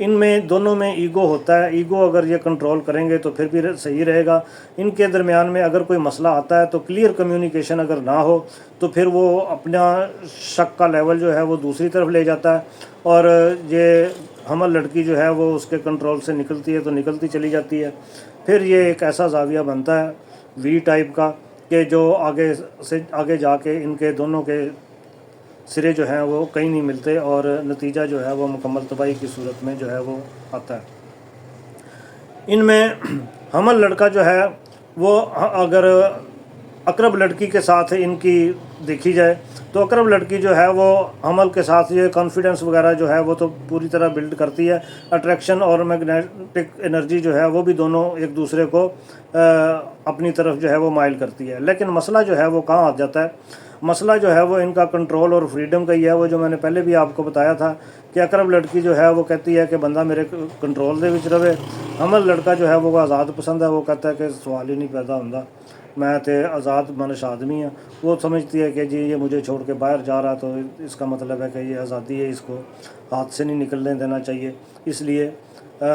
ان میں دونوں میں ایگو ہوتا ہے. ایگو اگر یہ کنٹرول کریں گے تو پھر بھی صحیح رہے گا. ان کے درمیان میں اگر کوئی مسئلہ آتا ہے تو کلیئر کمیونیکیشن اگر نہ ہو تو پھر وہ اپنا شک کا لیول جو ہے وہ دوسری طرف لے جاتا ہے, اور یہ حمل لڑکی جو ہے وہ اس کے کنٹرول سے نکلتی ہے تو نکلتی چلی جاتی ہے. پھر یہ ایک ایسا زاویہ بنتا ہے وی ٹائپ کا کہ جو آگے جا کے ان کے دونوں کے سرے جو ہیں وہ کہیں نہیں ملتے, اور نتیجہ جو ہے وہ مکمل تباہی کی صورت میں جو ہے وہ آتا ہے. ان میں حمل لڑکا جو ہے وہ اگر اقرب لڑکی کے ساتھ ان کی دیکھی جائے تو اقرب لڑکی جو ہے وہ حمل کے ساتھ یہ کانفیڈنس وغیرہ جو ہے وہ تو پوری طرح بلڈ کرتی ہے. اٹریکشن اور میگنیٹک انرجی جو ہے وہ بھی دونوں ایک دوسرے کو اپنی طرف جو ہے وہ مائل کرتی ہے. لیکن مسئلہ جو ہے وہ کہاں آ جاتا ہے؟ مسئلہ جو ہے وہ ان کا کنٹرول اور فریڈم کا ہی ہے. وہ جو میں نے پہلے بھی آپ کو بتایا تھا کہ اقرب لڑکی جو ہے وہ کہتی ہے کہ بندہ میرے کنٹرول دے وچ رہے. حمل لڑکا جو ہے وہ آزاد پسند ہے, وہ کہتا ہے کہ سوال ہی نہیں پیدا ہوتا, میں تے آزاد منش آدمی ہوں. وہ سمجھتی ہے کہ جی یہ مجھے چھوڑ کے باہر جا رہا تو اس کا مطلب ہے کہ یہ آزادی ہے, اس کو ہاتھ سے نہیں نکلنے دینا چاہیے. اس لیے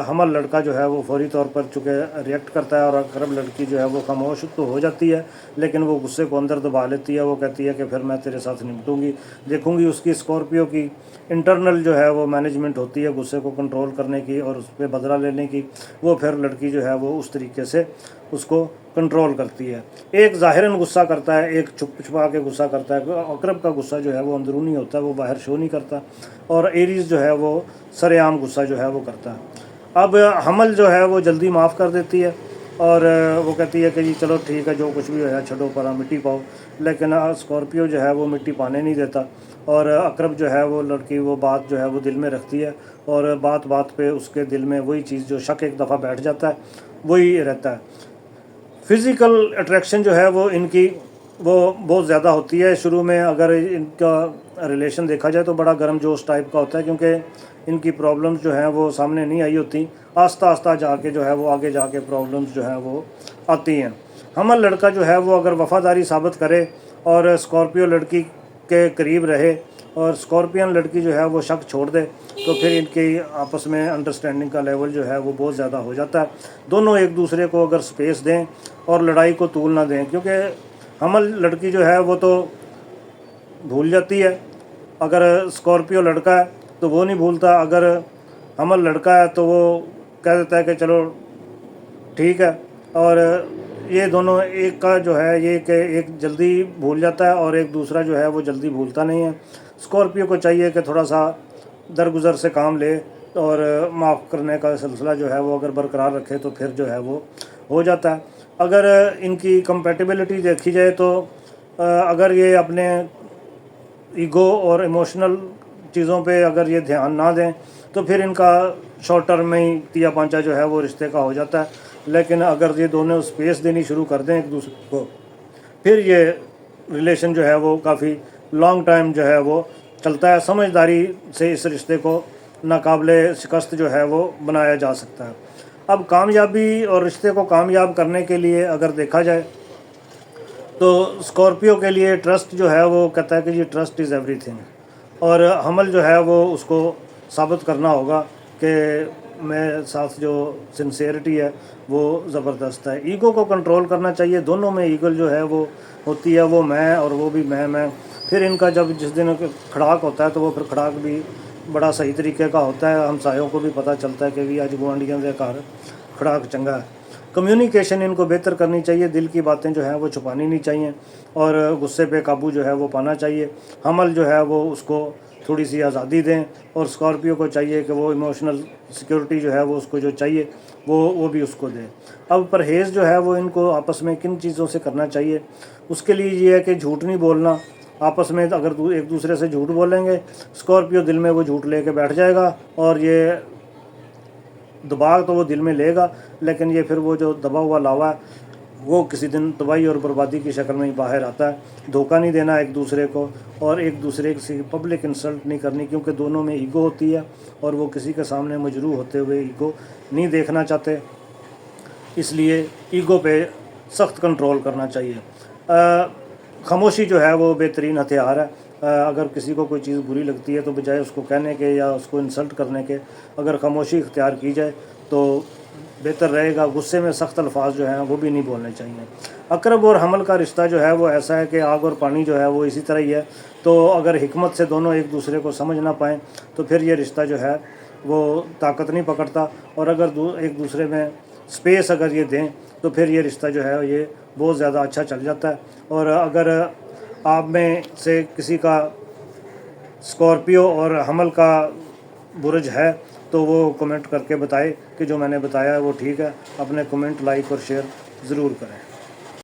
حمل لڑکا جو ہے وہ فوری طور پر چونکہ ریئیکٹ کرتا ہے, اور اقرب لڑکی جو ہے وہ خاموش تو ہو جاتی ہے لیکن وہ غصے کو اندر دبا لیتی ہے. وہ کہتی ہے کہ پھر میں تیرے ساتھ نمٹوں گی, دیکھوں گی. اس کی اسکارپیو کی انٹرنل جو ہے وہ مینجمنٹ ہوتی ہے غصے کو کنٹرول کرنے کی اور اس پہ بدلہ لینے کی. وہ پھر لڑکی جو ہے وہ اس طریقے سے اس کو کنٹرول کرتی ہے. ایک ظاہراً غصہ کرتا ہے, ایک چھپ چھپا کے غصہ کرتا ہے. اقرب کا غصہ جو ہے وہ اندرونی ہوتا ہے, وہ باہر شو نہیں کرتا, اور ایریز جو ہے وہ سر عام غصہ جو ہے وہ کرتا ہے. اب حمل جو ہے وہ جلدی معاف کر دیتی ہے, اور وہ کہتی ہے کہ جی چلو ٹھیک ہے, جو کچھ بھی ہوا چھڈو پرا, مٹی پاؤ. لیکن اسکارپیو جو ہے وہ مٹی پانے نہیں دیتا, اور اقرب جو ہے وہ لڑکی وہ بات جو ہے وہ دل میں رکھتی ہے, اور بات بات پہ اس کے دل میں وہی چیز جو شک ایک دفعہ بیٹھ جاتا ہے وہی رہتا ہے. فزیکل اٹریکشن جو ہے وہ ان کی وہ بہت زیادہ ہوتی ہے. شروع میں اگر ان کا ریلیشن دیکھا جائے تو بڑا گرم جوش ٹائپ کا ہوتا ہے, کیونکہ ان کی پرابلمز جو ہیں وہ سامنے نہیں آئی ہوتی. آہستہ آہستہ جا کے جو ہے وہ آگے جا کے پرابلمز جو ہیں وہ آتی ہیں. حمل لڑکا جو ہے وہ اگر وفاداری ثابت کرے اور اسکارپیو لڑکی کے قریب رہے, اور اسکارپین لڑکی جو ہے وہ شک چھوڑ دے, تو پھر ان کی آپس میں انڈرسٹینڈنگ کا لیول جو ہے وہ بہت زیادہ ہو جاتا ہے. دونوں ایک دوسرے کو اگر سپیس دیں اور لڑائی کو طول نہ دیں, کیونکہ حمل لڑکی جو ہے وہ تو بھول جاتی ہے, اگر اسکارپیو لڑکا ہے تو وہ نہیں بھولتا. اگر حمل لڑکا ہے تو وہ کہہ دیتا ہے کہ چلو ٹھیک ہے, اور یہ دونوں ایک کا جو ہے یہ کہ ایک جلدی بھول جاتا ہے اور ایک دوسرا جو ہے وہ جلدی بھولتا نہیں ہے. اسکارپیو کو چاہیے کہ تھوڑا سا درگزر سے کام لے, اور معاف کرنے کا سلسلہ جو ہے وہ اگر برقرار رکھے تو پھر جو ہے وہ ہو جاتا ہے. اگر ان کی کمپیٹیبلٹی دیکھی جائے تو اگر یہ اپنے ایگو اور ایموشنل چیزوں پہ اگر یہ دھیان نہ دیں تو پھر ان کا شارٹ ٹرم میں ہی تیا پانچا جو ہے وہ رشتے کا ہو جاتا ہے. لیکن اگر یہ دونوں سپیس دینی شروع کر دیں ایک دوسرے کو, پھر یہ ریلیشن جو ہے وہ کافی لانگ ٹائم جو ہے وہ چلتا ہے. سمجھداری سے اس رشتے کو ناقابل شکست جو ہے وہ بنایا جا سکتا ہے. اب کامیابی اور رشتے کو کامیاب کرنے کے لیے اگر دیکھا جائے تو اسکارپیو کے لیے ٹرسٹ جو ہے وہ کہتا ہے کہ یہ ٹرسٹ از ایوری تھنگ, اور حمل جو ہے وہ اس کو ثابت کرنا ہوگا کہ میرے ساتھ جو سنسیئرٹی ہے وہ زبردست ہے. ایگو کو کنٹرول کرنا چاہیے. دونوں میں ایگل جو ہے وہ ہوتی ہے, وہ میں اور وہ بھی میں. پھر ان کا جب جس دن کھڑاک ہوتا ہے تو وہ پھر کھڑاک بھی بڑا صحیح طریقے کا ہوتا ہے. ہمسایوں کو بھی پتہ چلتا ہے کہ بھی آج گوانڈیاں دے گھر کھڑاک چنگا ہے. کمیونیکیشن ان کو بہتر کرنی چاہیے, دل کی باتیں جو ہیں وہ چھپانی نہیں چاہیے, اور غصے پہ قابو جو ہے وہ پانا چاہیے. حمل جو ہے وہ اس کو تھوڑی سی آزادی دیں, اور اسکارپیو کو چاہیے کہ وہ ایموشنل سیکیورٹی جو ہے وہ اس کو جو چاہیے وہ بھی اس کو دیں. اب پرہیز جو ہے وہ ان کو آپس میں کن چیزوں سے کرنا چاہیے؟ اس کے لیے یہ ہے کہ جھوٹ نہیں بولنا آپس میں. اگر ایک دوسرے سے جھوٹ بولیں گے, اسکارپیو دل میں وہ جھوٹ لے کے بیٹھ جائے گا, اور یہ دباغ تو وہ دل میں لے گا, لیکن یہ پھر وہ جو دبا ہوا لاوا ہے وہ کسی دن تباہی اور بربادی کی شکل میں ہی باہر آتا ہے. دھوکہ نہیں دینا ایک دوسرے کو, اور ایک دوسرے کی پبلک انسلٹ نہیں کرنی, کیونکہ دونوں میں ایگو ہوتی ہے اور وہ کسی کے سامنے مجروح ہوتے ہوئے ایگو نہیں دیکھنا چاہتے. اس لیے ایگو پہ سخت کنٹرول کرنا چاہیے. خاموشی جو ہے وہ بہترین ہتھیار ہے. اگر کسی کو کوئی چیز بری لگتی ہے تو بجائے اس کو کہنے کے یا اس کو انسلٹ کرنے کے اگر خاموشی اختیار کی جائے تو بہتر رہے گا. غصے میں سخت الفاظ جو ہیں وہ بھی نہیں بولنے چاہیے. اقرب اور حمل کا رشتہ جو ہے وہ ایسا ہے کہ آگ اور پانی جو ہے وہ اسی طرح ہی ہے. تو اگر حکمت سے دونوں ایک دوسرے کو سمجھ نہ پائیں تو پھر یہ رشتہ جو ہے وہ طاقت نہیں پکڑتا, اور اگر ایک دوسرے میں سپیس اگر یہ دیں تو پھر یہ رشتہ جو ہے یہ بہت زیادہ اچھا چل جاتا ہے. اور اگر آپ میں سے کسی کا اسکارپیو اور حمل کا برج ہے تو وہ کمنٹ کر کے بتائے کہ جو میں نے بتایا ہے وہ ٹھیک ہے. اپنے کمنٹ لائک اور شیئر ضرور کریں.